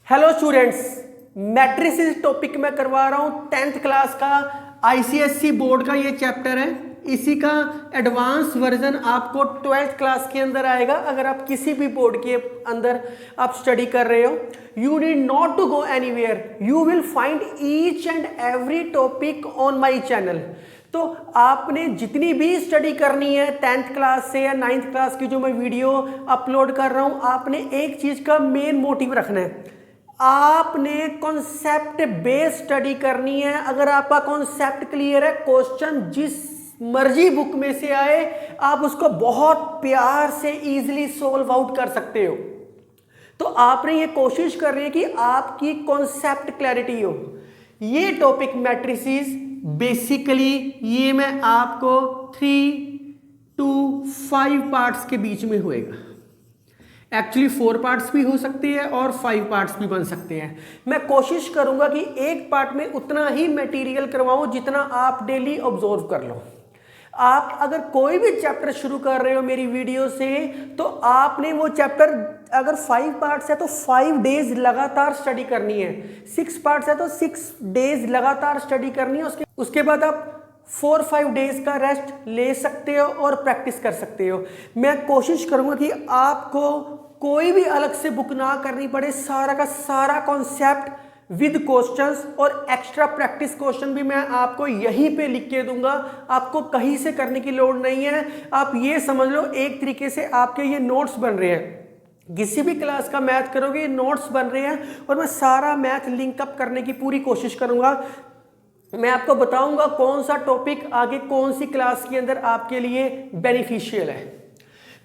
Hello students, matrices topic मैं करवा रहा हूँ 10th क्लास का आईसीएसई बोर्ड का ये चैप्टर है। इसी का एडवांस वर्जन आपको 12th क्लास के अंदर आएगा। अगर आप किसी भी बोर्ड के अंदर आप स्टडी कर रहे हो, you need not to go anywhere, you will find each and every topic on my channel. तो आपने जितनी भी स्टडी करनी है 10th क्लास से या 9th क्लास की जो मैं वीडियो अपलोड कर रहा हूँ, आपने एक चीज़ का मेन मोटिव रखना है, आपने कॉन्सेप्ट बेस्ड स्टडी करनी है। अगर आपका कॉन्सेप्ट क्लियर है, क्वेश्चन जिस मर्जी बुक में से आए आप उसको बहुत प्यार से इजीली सॉल्व आउट कर सकते हो। तो आपने ये कोशिश करनी है कि आपकी कॉन्सेप्ट क्लैरिटी हो। ये टॉपिक मैट्रिसेस बेसिकली ये मैं आपको 3 to 5 पार्ट्स के बीच में होएगा। एक्चुअली 4 पार्ट्स भी हो सकती है और 5 पार्ट्स भी बन सकते हैं। मैं कोशिश करूंगा कि एक पार्ट में उतना ही मटेरियल करवाऊं जितना आप डेली ऑब्जर्व कर लो। आप अगर कोई भी चैप्टर शुरू कर रहे हो मेरी वीडियो से, तो आपने वो चैप्टर अगर 5 पार्ट्स है तो 5 डेज लगातार स्टडी करनी है, 6 पार्ट्स है तो 6 डेज लगातार स्टडी करनी है। उसके बाद आप 4-5 डेज का रेस्ट ले सकते हो और प्रैक्टिस कर सकते हो। मैं कोशिश करूंगा कि आपको कोई भी अलग से बुक ना करनी पड़े, सारा का सारा कॉन्सेप्ट विद क्वेश्चंस और एक्स्ट्रा प्रैक्टिस क्वेश्चन भी मैं आपको यहीं पे लिख के दूंगा। आपको कहीं से करने की लोड़ नहीं है। आप ये समझ लो एक तरीके से आपके ये नोट्स बन रहे हैं। किसी भी क्लास का मैथ करोगे ये नोट्स बन रहे हैं और मैं सारा मैथ लिंकअप करने की पूरी कोशिश करूंगा। मैं आपको बताऊंगा कौन सा टॉपिक आगे कौन सी क्लास के अंदर आपके लिए बेनिफिशियल है।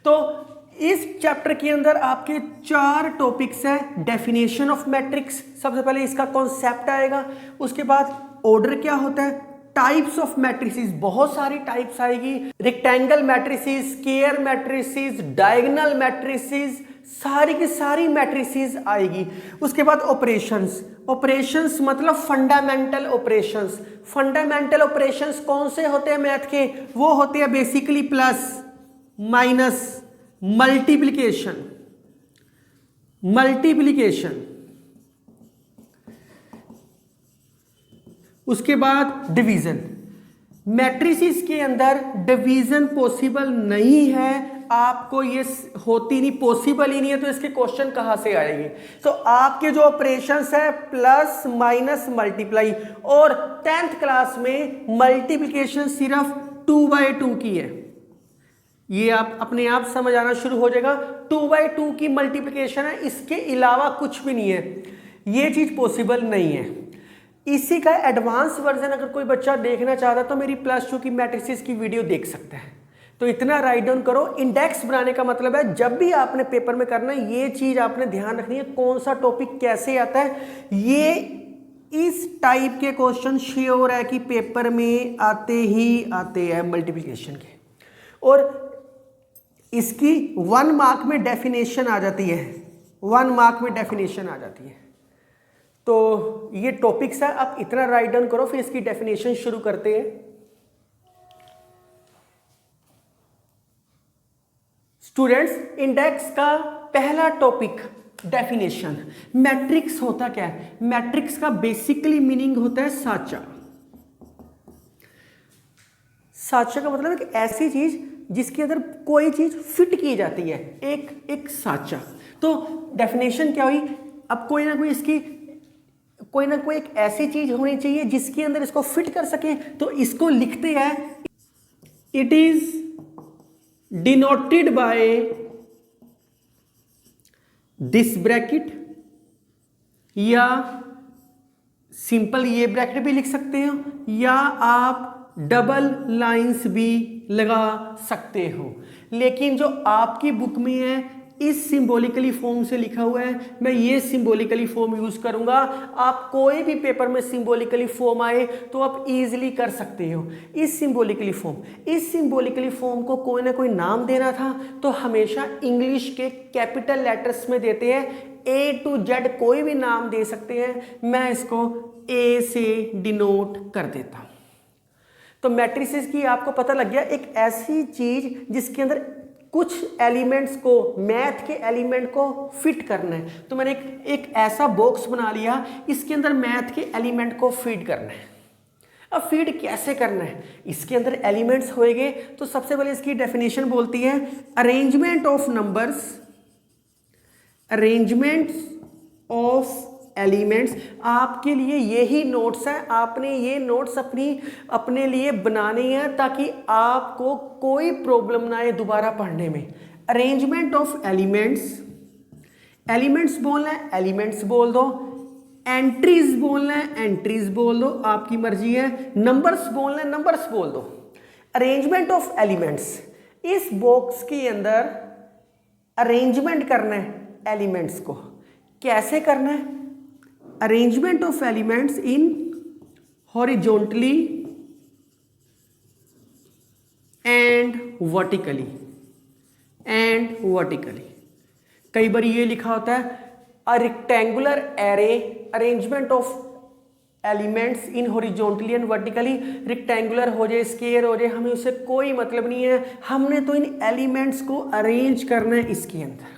तो इस चैप्टर के अंदर आपके 4 टॉपिक्स हैं। डेफिनेशन ऑफ मैट्रिक्स, सबसे पहले इसका कॉन्सेप्ट आएगा। उसके बाद ऑर्डर क्या होता है, टाइप्स ऑफ मैट्रिसेस, बहुत सारी टाइप्स आएगी, rectangle matrices, square matrices, diagonal matrices, सारी की सारी मैट्रिसेस आएगी। उसके बाद ऑपरेशंस, ऑपरेशंस मतलब फंडामेंटल ऑपरेशंस। फंडामेंटल ऑपरेशंस कौन से होते हैं मैथ के, वो होते हैं बेसिकली प्लस, माइनस, मल्टीप्लिकेशन, उसके बाद डिवीजन। मैट्रिसेस के अंदर डिवीजन पॉसिबल नहीं है, आपको ये होती नहीं, पॉसिबल ही नहीं है, तो इसके क्वेश्चन कहां से आएंगे। तो आपके जो ऑपरेशंस है प्लस माइनस मल्टीप्लाई, और 10th क्लास में मल्टीप्लिकेशन सिर्फ 2/2 की है। ये आप अपने आप समझ आना शुरू हो जाएगा। 2/2 की मल्टीप्लिकेशन है, इसके अलावा कुछ भी नहीं है, ये चीज पॉसिबल नहीं है। इसी का एडवांस वर्जन अगर कोई बच्चा देखना चाहता है तो मेरी +2 की मैट्रिसेस की वीडियो देख सकता है। तो इतना राइट डाउन करो। इंडेक्स बनाने का मतलब है जब भी आपने पेपर में करना है ये चीज आपने ध्यान रखनी है, कौन सा टॉपिक कैसे आता है। ये इस टाइप के क्वेश्चन श्योर है कि पेपर में आते ही आते हैं मल्टीप्लिकेशन के, और इसकी 1 मार्क में डेफिनेशन आ जाती है, 1 मार्क में डेफिनेशन आ जाती है। तो ये टॉपिक्स है, आप इतना राइट डाउन करो, फिर इसकी डेफिनेशन शुरू करते हैं। स्टूडेंट्स, इंडेक्स का पहला टॉपिक डेफिनेशन। मैट्रिक्स होता क्या है, मैट्रिक्स का बेसिकली मीनिंग होता है साचा। साचा का मतलब एक ऐसी चीज जिसके अंदर कोई चीज फिट की जाती है, एक साचा। तो डेफिनेशन क्या हुई, अब कोई ना कोई एक ऐसी चीज होनी चाहिए जिसके अंदर इसको फिट कर सके। तो इसको लिखते हैं, it is denoted by this bracket, या सिंपल ये ब्रैकेट भी लिख सकते हो, या आप डबल लाइंस भी लगा सकते हो। लेकिन जो आपकी बुक में है इस सिंबॉलिकली फॉर्म से लिखा हुआ है, मैं ये सिंबॉलिकली फॉर्म यूज करूंगा। आप कोई भी पेपर में सिंबॉलिकली फॉर्म आए तो आप इजीली कर सकते हो। इस सिंबॉलिकली फॉर्म को कोई ना कोई नाम देना था तो हमेशा इंग्लिश के कैपिटल लेटर्स में देते हैं, A to Z कोई भी नाम दे सकते हैं। मैं इसको A से डिनोट कर देता हूं। तो मैट्रिसेस की आपको पता लग गया, एक ऐसी चीज जिसके अंदर कुछ एलिमेंट्स को, मैथ के एलिमेंट को फिट करना है। तो मैंने एक ऐसा बॉक्स बना लिया, इसके अंदर मैथ के एलिमेंट को फीड करना है। अब फीड कैसे करना है, इसके अंदर एलिमेंट्स होंगे तो सबसे पहले इसकी डेफिनेशन बोलती है arrangement of numbers, arrangements of elements. आपके लिए यही नोट्स है, आपने ये नोट्स अपने लिए बनाने हैं ताकि आपको कोई प्रॉब्लम ना आए दोबारा पढ़ने में। अरेंजमेंट ऑफ एलिमेंट्स, एलिमेंट्स बोलना है एलिमेंट्स बोल दो, एंट्रीज बोलना है एंट्रीज बोल दो, आपकी मर्जी है। नंबर्स बोलना है नंबर्स बोल दो। अरेंजमेंट ऑफ एलिमेंट्स, इस बॉक्स के अंदर अरेंजमेंट करना है एलिमेंट्स को। कैसे करना है? Arrangement of elements in horizontally and vertically, and vertically. कई बार ये लिखा होता है a rectangular array, arrangement of elements in horizontally and vertically. Rectangular हो जाए, स्क्वायर हो जाए, हमें उससे कोई मतलब नहीं है, हमने तो इन एलिमेंट्स को अरेंज करना है इसके अंदर।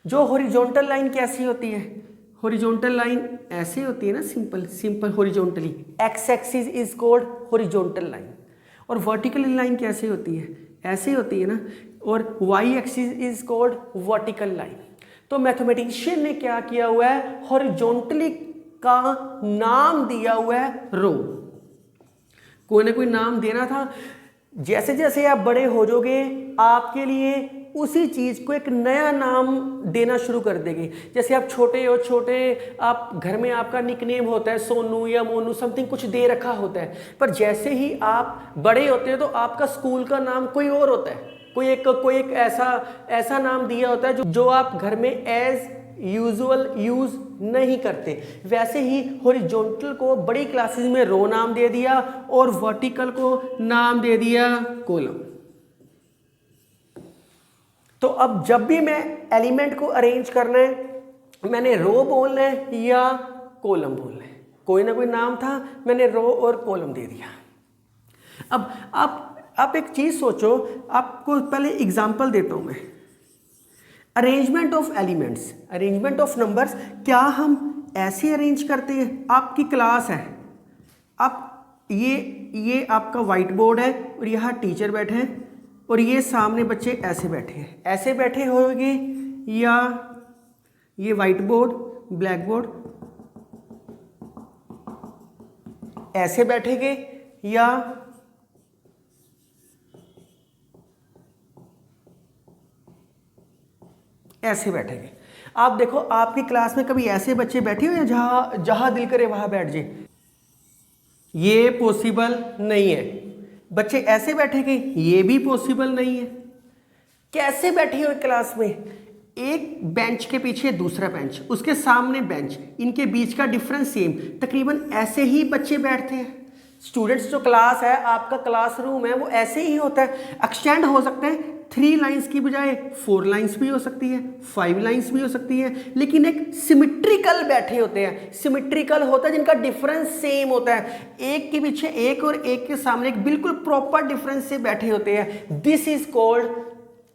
जो हॉरिजॉन्टल लाइन कैसी होती है? हॉरिजॉन्टल लाइन ऐसे होती है ना, simple simple horizontally, x axis is called horizontal line. और वर्टिकल लाइन कैसे होती है? ऐसे होती है ना, और Y axis is called vertical line. तो मैथमेटिशियन ने क्या किया हुआ है, हॉरिजॉन्टली का नाम दिया हुआ है रो। कोई ना कोई नाम देना था। जैसे जैसे आप बड़े हो जाओगे आपके लिए उसी चीज को एक नया नाम देना शुरू कर देंगे। जैसे आप छोटे हो, छोटे आप घर में आपका निकनेम होता है सोनू या मोनू, समथिंग कुछ दे रखा होता है, पर जैसे ही आप बड़े होते हैं तो आपका स्कूल का नाम कोई और होता है, कोई एक ऐसा नाम दिया होता है जो आप घर में एज यूजुअल यूज नहीं करते। वैसे ही हॉरिजॉन्टल को बड़ी क्लासेस में रो नाम दे दिया और वर्टिकल को नाम दे दिया कॉलम। तो अब जब भी मैं एलिमेंट को अरेंज करना है, मैंने रो बोलना है या कॉलम बोलना है, कोई ना कोई नाम था, मैंने रो और कॉलम दे दिया। अब आप एक चीज सोचो, आपको पहले एग्जांपल देता हूं मैं। Arrangement of elements, arrangement of numbers, क्या हम ऐसे अरेंज करते हैं? आपकी क्लास है, आप ये आपका व्हाइट बोर्ड है और यहाँ टीचर बैठे हैं और ये सामने बच्चे ऐसे बैठे हैं, ऐसे बैठे होंगे, या ये व्हाइट बोर्ड ब्लैक बोर्ड ऐसे बैठेंगे, या ऐसे बैठेंगे। आप देखो आपकी क्लास में कभी ऐसे बच्चे बैठे हो या जहां दिल करे वहां बैठ जाए? ये पॉसिबल नहीं है। बच्चे ऐसे बैठेंगे, ये भी पॉसिबल नहीं है। कैसे बैठे हो क्लास में? एक बेंच के पीछे दूसरा बेंच, उसके सामने बेंच, इनके बीच का डिफरेंस सेम, तकरीबन ऐसे ही बच्चे बैठते हैं। स्टूडेंट्स जो क्लास है, आपका क्लासरूम है, वो ऐसे ही होता है। एक्सटेंड हो सकते हैं 3 लाइंस की बजाय 4 लाइंस भी हो सकती है, 5 लाइंस भी हो सकती है, लेकिन एक सिमेट्रिकल बैठे होते हैं। सिमेट्रिकल होता है जिनका डिफरेंस सेम होता है, एक के पीछे एक और एक के सामने एक, बिल्कुल प्रॉपर डिफरेंस से बैठे होते हैं। This is called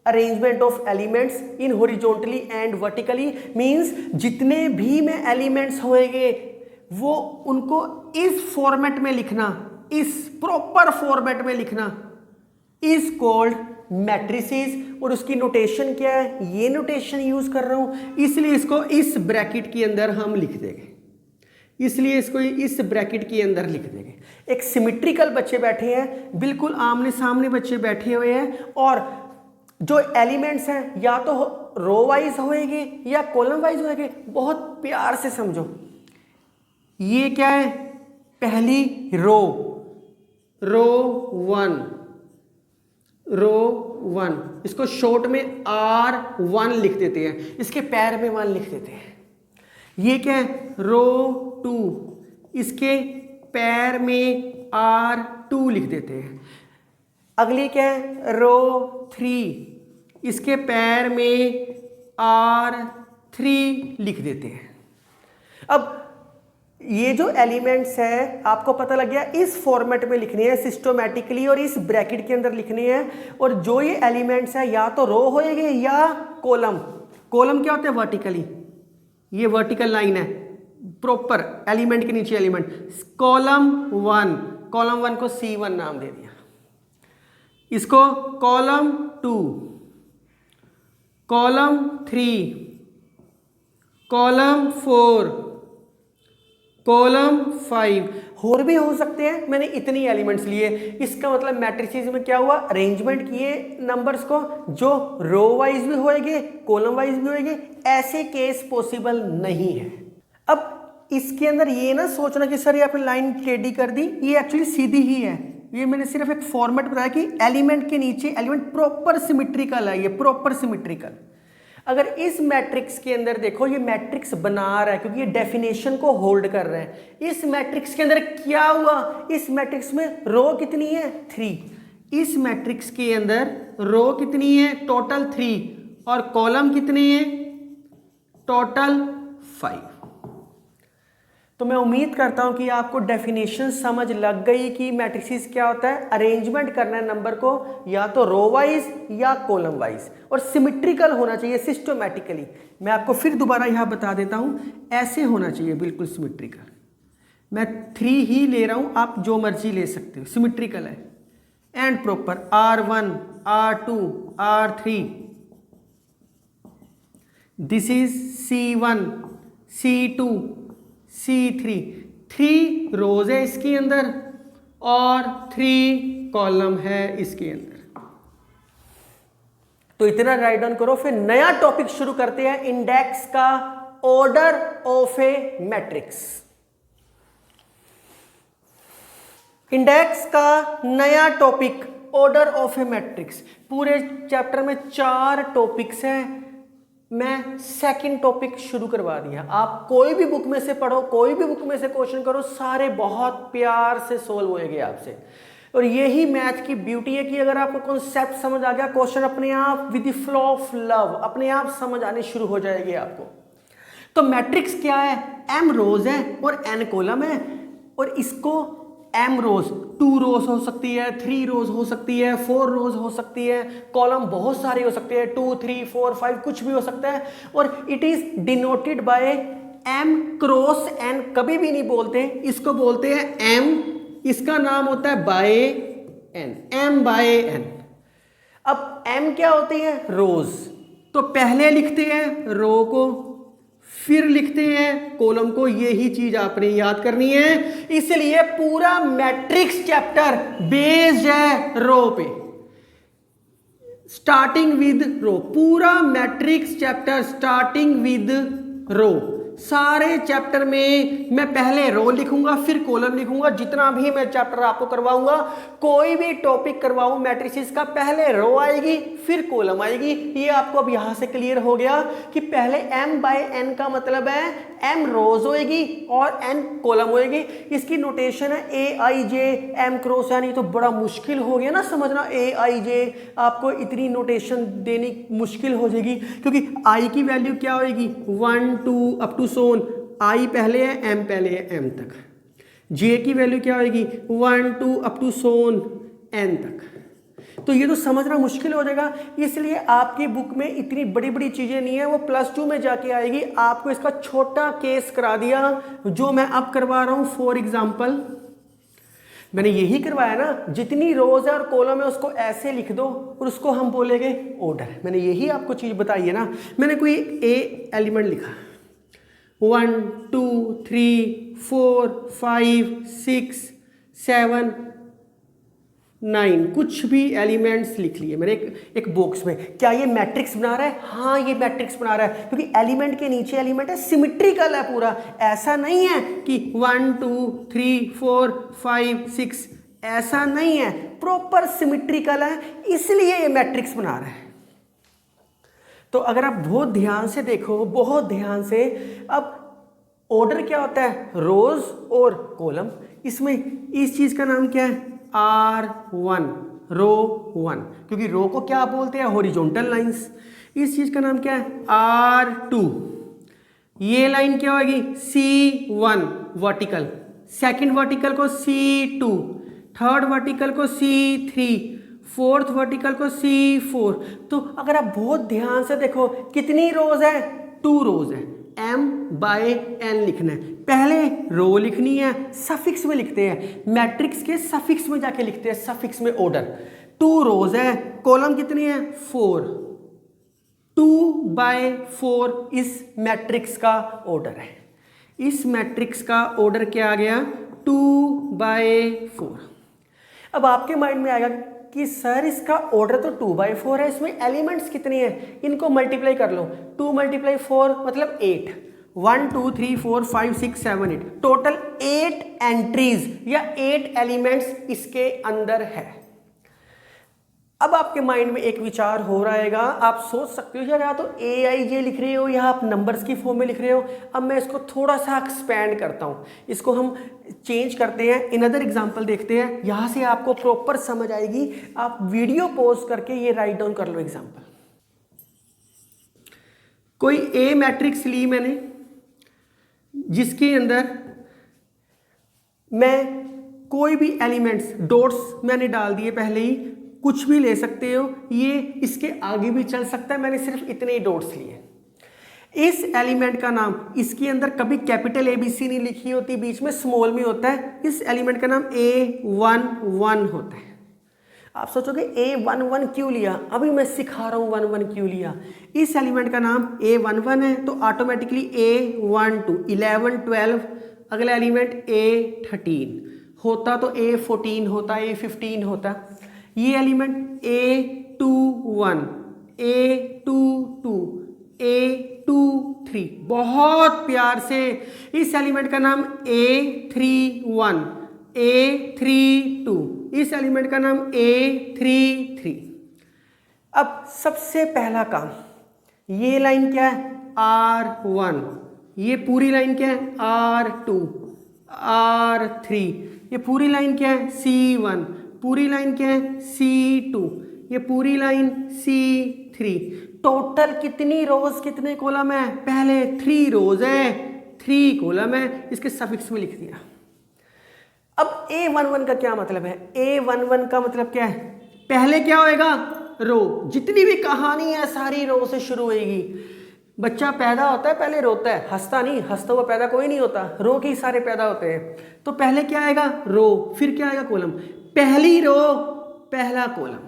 arrangement of elements in horizontally and vertically. Means जितने भी में एलिमेंट्स होंगे वो उनको इस फॉर्मेट में लिखना, इस प्रॉपर फॉर्मेट में लिखना इज कॉल्ड मैट्रिसेस। और उसकी नोटेशन क्या है? ये नोटेशन यूज कर रहा हूं, इसलिए इसको इस ब्रैकेट के अंदर हम लिख देंगे, इसलिए इसको इस ब्रैकेट के अंदर लिख देंगे। एक सिमेट्रिकल बच्चे बैठे हैं, बिल्कुल आमने सामने बच्चे बैठे हुए हैं, और जो एलिमेंट्स हैं या तो रो वाइज होएंगे या कॉलम वाइज होएंगे। बहुत प्यार से समझो, ये क्या है? पहली रो 1, रो 1, इसको शॉर्ट में R1 लिख देते हैं, इसके पैर में 1 लिख देते हैं। ये क्या है? रो 2, इसके पैर में R2 लिख देते हैं। अगली क्या है? रो 3, इसके पैर में R3 लिख देते हैं। अब ये जो एलिमेंट्स है आपको पता लग गया, इस फॉर्मेट में लिखनी है सिस्टोमेटिकली और इस ब्रैकेट के अंदर लिखनी है। और जो ये एलिमेंट्स है या तो रो होएंगे या कॉलम। कॉलम क्या होता है? वर्टिकली, ये वर्टिकल लाइन है प्रॉपर एलिमेंट के नीचे एलिमेंट। कॉलम 1, कॉलम 1 को C1 नाम दे दिया, इसको कॉलम 2, कॉलम 3, कॉलम 4, कॉलम 5, और भी हो सकते हैं। मैंने इतनी एलिमेंट्स लिए, इसका मतलब मैट्रिसेस में क्या हुआ? अरेंजमेंट किए नंबर्स को, जो रो वाइज भी होएंगे कॉलम वाइज भी होएंगे। ऐसे केस पॉसिबल नहीं है। अब इसके अंदर ये ना सोचना कि सर ये आपने लाइन टेढ़ी कर दी, ये एक्चुअली सीधी ही है। ये मैंने सिर्फ एक फॉर्मेट बताया कि एलिमेंट के नीचे एलिमेंट प्रॉपर सिमेट्रिकल है, ये प्रॉपर सिमेट्रिकल। अगर इस मैट्रिक्स के अंदर देखो, ये मैट्रिक्स बना रहा है क्योंकि ये डेफिनेशन को होल्ड कर रहा है। इस मैट्रिक्स के अंदर क्या हुआ? इस मैट्रिक्स में रो कितनी है? 3। इस मैट्रिक्स के अंदर रो कितनी है? टोटल 3। और कॉलम कितने हैं? टोटल 5। तो मैं उम्मीद करता हूं कि आपको डेफिनेशन समझ लग गई कि मैट्रिसेस क्या होता है। अरेंजमेंट करना है नंबर को या तो रो वाइज या कॉलम वाइज, और सिमेट्रिकल होना चाहिए सिस्टोमेटिकली। मैं आपको फिर दोबारा यहां बता देता हूं, ऐसे होना चाहिए बिल्कुल सिमेट्रिकल। मैं 3 ही ले रहा हूं, आप जो मर्जी ले सकते हो, सिमेट्रिकल है and proper. R1, R2, R3, this is C1, C2, C3। 3 रोज है इसके अंदर और 3 कॉलम है इसके अंदर। तो इतना राइट डाउन करो, फिर नया टॉपिक शुरू करते हैं, इंडेक्स का order of A matrix. Index का नया topic order of A matrix. पूरे चैप्टर में 4 टॉपिक्स हैं, मैं सेकंड टॉपिक शुरू करवा दिया। आप कोई भी बुक में से पढ़ो, कोई भी बुक में से क्वेश्चन करो, सारे बहुत प्यार से सोल्व होएंगे आपसे। और यही मैथ की ब्यूटी है कि अगर आपको कॉन्सेप्ट समझ आ गया, क्वेश्चन अपने आप with the flow of love अपने आप समझ आने शुरू हो जाएंगे आपको। तो मैट्रिक्स क्या है? m रोज है और n कॉलम है, और इसको m रोज, 2 रोज हो सकती है, 3 रोज हो सकती है, 4 रोज हो सकती है, कॉलम बहुत सारे हो सकते हैं, 2, 3, 4, 5 कुछ भी हो सकता है। और it is denoted by m cross n। कभी भी नहीं बोलते, इसको बोलते हैं m, इसका नाम होता है by n, m by n। अब m क्या होती है? रोज। तो पहले लिखते हैं रो को, फिर लिखते हैं कॉलम को। यही चीज आपने याद करनी है। इसलिए पूरा मैट्रिक्स चैप्टर बेस्ड है रो पे, स्टार्टिंग विद रो। पूरा मैट्रिक्स चैप्टर स्टार्टिंग विद रो। सारे चैप्टर में मैं पहले रो लिखूंगा फिर कॉलम लिखूंगा। जितना भी मैं चैप्टर आपको करवाऊंगा, कोई भी टॉपिक करवाऊं मैट्रिसेस का, पहले रो आएगी फिर कॉलम आएगी। ये आपको अब यहां से क्लियर हो गया कि पहले m बाय n का मतलब है m रोज होएगी और n कॉलम होएगी। इसकी नोटेशन है aij m क्रॉस n। ये तो बड़ा मुश्किल हो गया ना समझना, aij आपको इतनी नोटेशन देनी मुश्किल हो जाएगी, क्योंकि i की वैल्यू क्या होएगी? 1 2 अप टू सोन। i पहले है, m पहले है, m तक। j की वैल्यू क्या होगी? 1 2 अप टू सोन n तक। तो ये तो समझना मुश्किल हो जाएगा। इसलिए आपकी बुक में इतनी बड़ी बड़ी चीजें नहीं है, वो +2 में जाके आएगी। आपको इसका छोटा केस करा दिया जो मैं अब करवा रहा हूं। फॉर एग्जाम्पल मैंने यही करवाया ना, जितनी रोज है और कॉलम है उसको ऐसे लिख दो और उसको हम बोलेंगे ऑर्डर। मैंने यही आपको चीज बताई है ना। मैंने कोई ए एलिमेंट लिखा, 1 2 3 4 5 6 7 9, कुछ भी एलिमेंट्स लिख लिए मैंने एक बॉक्स में। क्या ये मैट्रिक्स बना रहा है? हाँ, ये मैट्रिक्स बना रहा है, क्योंकि एलिमेंट के नीचे एलिमेंट है, सिमेट्रिकल है पूरा। ऐसा नहीं है कि 1 2 3 4 5 6, ऐसा नहीं है, प्रॉपर सिमेट्रिकल है, इसलिए ये मैट्रिक्स बना रहा है। तो अगर आप बहुत ध्यान से देखो, बहुत ध्यान से, अब ऑर्डर क्या होता है? रोज और कॉलम। इसमें इस चीज का नाम क्या है? R1, रो 1, क्योंकि रो को क्या बोलते हैं? Horizontal lines. इस चीज का नाम क्या है? R2, ये लाइन क्या होगी C1 वर्टिकल, सेकंड वर्टिकल को C2, थर्ड वर्टिकल को C3, फोर्थ वर्टिकल को C4। तो अगर आप बहुत ध्यान से देखो कितनी रोज है, 2 रोज है। M/N लिखना है, पहले रो लिखनी है, सफिक्स में लिखते हैं, मैट्रिक्स के सफिक्स में जाके लिखते हैं, सफिक्स में ऑर्डर। 2 रोज है, कॉलम कितनी है 4, 2/4 इस मैट्रिक्स का ऑर्डर है। इस मैट्रिक्स का ऑर्डर क्या आ गया 2/4। अब आपके माइंड में आएगा कि सर इसका ऑर्डर तो 2/4 है, इसमें एलिमेंट्स कितनी है, इनको मल्टीप्लाई कर लो। 2 × 4 मतलब 8, 1 2 3 4 5 6 7 8, टोटल 8 एंट्रीज या 8 एलिमेंट्स इसके अंदर है। अब आपके माइंड में एक विचार हो रहेगा, आप सोच सकते हो यार या तो AIJ लिख रहे हो या आप नंबर्स की फॉर्म में लिख रहे हो। अब मैं इसको थोड़ा सा एक्सपैंड करता हूँ, इसको हम चेंज करते हैं, इनअदर एग्जांपल देखते हैं, यहाँ से आपको प्रॉपर समझ आएगी। आप वीडियो पॉज करके ये राइट डाउन कर लो एग्जांपल। कोई A मैट्रिक्स ली मैंने, जिसके अंदर मैं कोई भी एलिमेंट्स डॉट्स मैंने डाल दिए, पहले ही कुछ भी ले सकते हो, ये इसके आगे भी चल सकता है, मैंने सिर्फ इतने ही डॉट्स लिए। इस एलिमेंट का नाम, इसके अंदर कभी कैपिटल ABC नहीं लिखी होती, बीच में स्मॉल में होता है, इस एलिमेंट का नाम A11 होता है। आप सोचोगे A11 क्यों लिया, अभी मैं सिखा रहा हूँ 11 क्यों लिया। इस एलिमेंट का नाम A11 है तो ऑटोमेटिकली A12, 11 12, अगला एलिमेंट A13 होता तो A14 होता, A15 होता। ये एलिमेंट A21, A22, A23, बहुत प्यार से इस एलिमेंट का नाम A31, A32, इस एलिमेंट का नाम A33। अब सबसे पहला काम, ये लाइन क्या है R1, ये पूरी लाइन क्या है R2, R3, ये पूरी लाइन क्या है C1, पूरी लाइन क्या है C2, ये पूरी लाइन C3। टोटल कितनी रोज कितने कॉलम है, पहले 3 रोज है, 3 कॉलम है, इसके सफिक्स में लिख दिया। अब A11 का क्या मतलब है, A11 का मतलब क्या है, पहले क्या होएगा रो, जितनी भी कहानी है सारी रो से शुरू होएगी। बच्चा पैदा होता है पहले रोता है, हंसता नहीं, हंसता हुआ पैदा कोई नहीं होता, रो के ही सारे पैदा होते हैं। तो पहले क्या आएगा रो, फिर क्या आएगा कॉलम, पहली रो पहला कॉलम,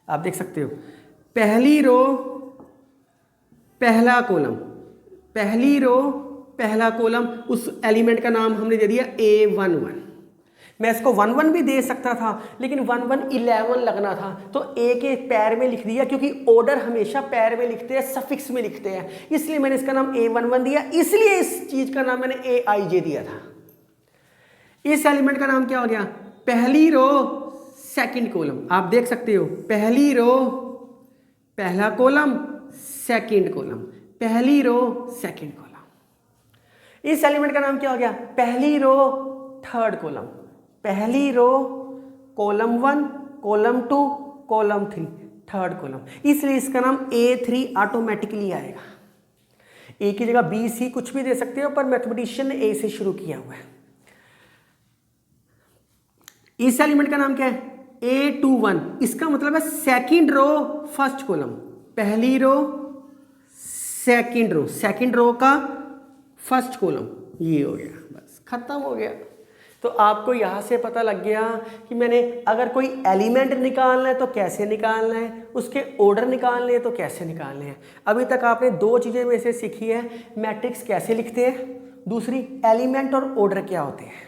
आप देख सकते हो, पहली रो पहला कॉलम, पहली रो पहला कॉलम, उस एलिमेंट का नाम हमने दे दिया A11। मैं इसको 11 भी दे सकता था, लेकिन 11 11 लगना था, तो A के पैर में लिख दिया, क्योंकि ऑर्डर हमेशा पैर में लिखते हैं, सफिक्स में लिखते हैं, इसलिए मैंने इसका नाम A11 दिया, इसलिए इस चीज का नाम मैंने AIJ दिया था। इस एलिमेंट का नाम क्या हो गया, पहली रो सेकंड कॉलम, आप देख सकते हो, पहली रो पहला कॉलम सेकंड कॉलम, पहली रो सेकंड कॉलम। इस एलिमेंट का नाम क्या हो गया, पहली रो थर्ड कॉलम, पहली row column 1, column 2, column 3, third column, इसलिए इसका नाम A3 ऑटोमेटिकली आएगा। ए की जगह B C कुछ भी दे सकते हो, पर मैथमेटिशियन ने A से शुरू किया हुआ है। इस एलिमेंट का नाम क्या है A21, इसका मतलब है सेकंड रो फर्स्ट कॉलम, पहली रो सेकंड रो का फर्स्ट कॉलम, ये हो गया, बस खत्म हो गया। तो आपको यहाँ से पता लग गया कि मैंने अगर कोई एलिमेंट निकालना है तो कैसे निकालना है, उसके ऑर्डर निकालने हैं तो कैसे निकालने हैं। अभी तक आपने 2 चीज़ें में से सीखी है, मैट्रिक्स कैसे लिखते हैं, दूसरी एलिमेंट और ऑर्डर क्या होते हैं।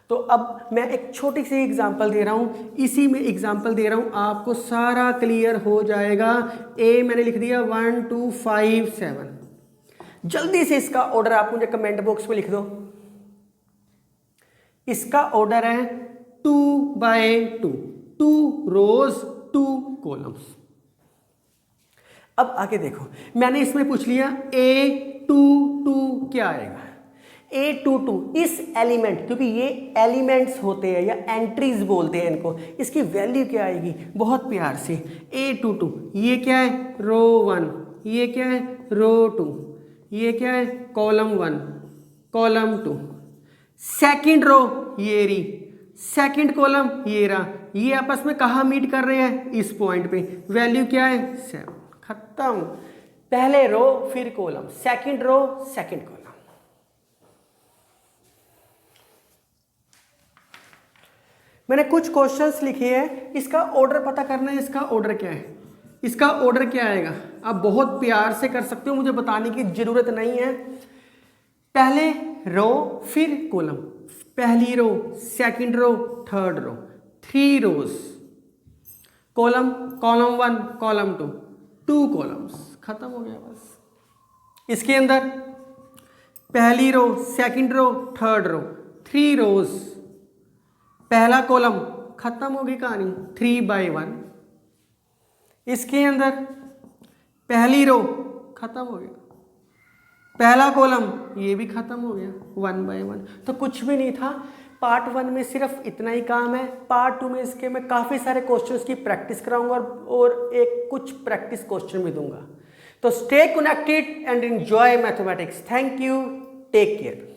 तो अब मैं एक छोटी सी एग्जांपल दे रहा हूँ, इसी में एग्जांपल दे रहा हूँ, आपको सारा क्लियर हो जाएगा। ए मैंने लिख दिया 1 2 5 7, जल्दी से इसका ऑर्डर आप मुझे कमेंट बॉक्स में लिख दो। इसका ऑर्डर है 2/2, 2 रोज 2 कॉलम्स। अब आगे देखो, मैंने इसमें पूछ लिया A22 क्या आएगा, A22 इस एलिमेंट, क्योंकि ये एलिमेंट्स होते हैं या एंट्रीज बोलते हैं इनको, इसकी वैल्यू क्या आएगी, बहुत प्यार से A22, ये क्या है रो 1, ये क्या है रो 2, ये क्या है, कॉलम 1, कॉलम 2, सेकंड रो ये रही, सेकंड कॉलम ये रहा, ये आपस में कहाँ मीट कर रहे हैं, इस पॉइंट पे, वैल्यू क्या है 7, खत्म। पहले रो फिर column, second row second column. मैंने कुछ क्वेश्चंस लिखे हैं, इसका ऑर्डर पता करना है, इसका ऑर्डर क्या है, इसका ऑर्डर क्या आएगा। आप बहुत प्यार से कर सकते हो, मुझे बताने की जरूरत नहीं है। पहले रो फिर कॉलम, पहली row second row third row, 3 rows, column, column 1 column 2, 2 columns, खत्म हो गया बस। इसके अंदर पहली row second row third row, 3 रोज, पहला कॉलम, खत्म होगी कहानी, 3/1। इसके अंदर पहली रो खत्म हो गया, पहला कॉलम ये भी खत्म हो गया, 1/1। तो कुछ भी नहीं था। पार्ट 1 में सिर्फ इतना ही काम है। पार्ट 2 में इसके मैं काफ़ी सारे क्वेश्चंस की प्रैक्टिस कराऊंगा और एक कुछ प्रैक्टिस क्वेश्चन भी दूंगा। तो stay connected and enjoy mathematics. Thank you, take care.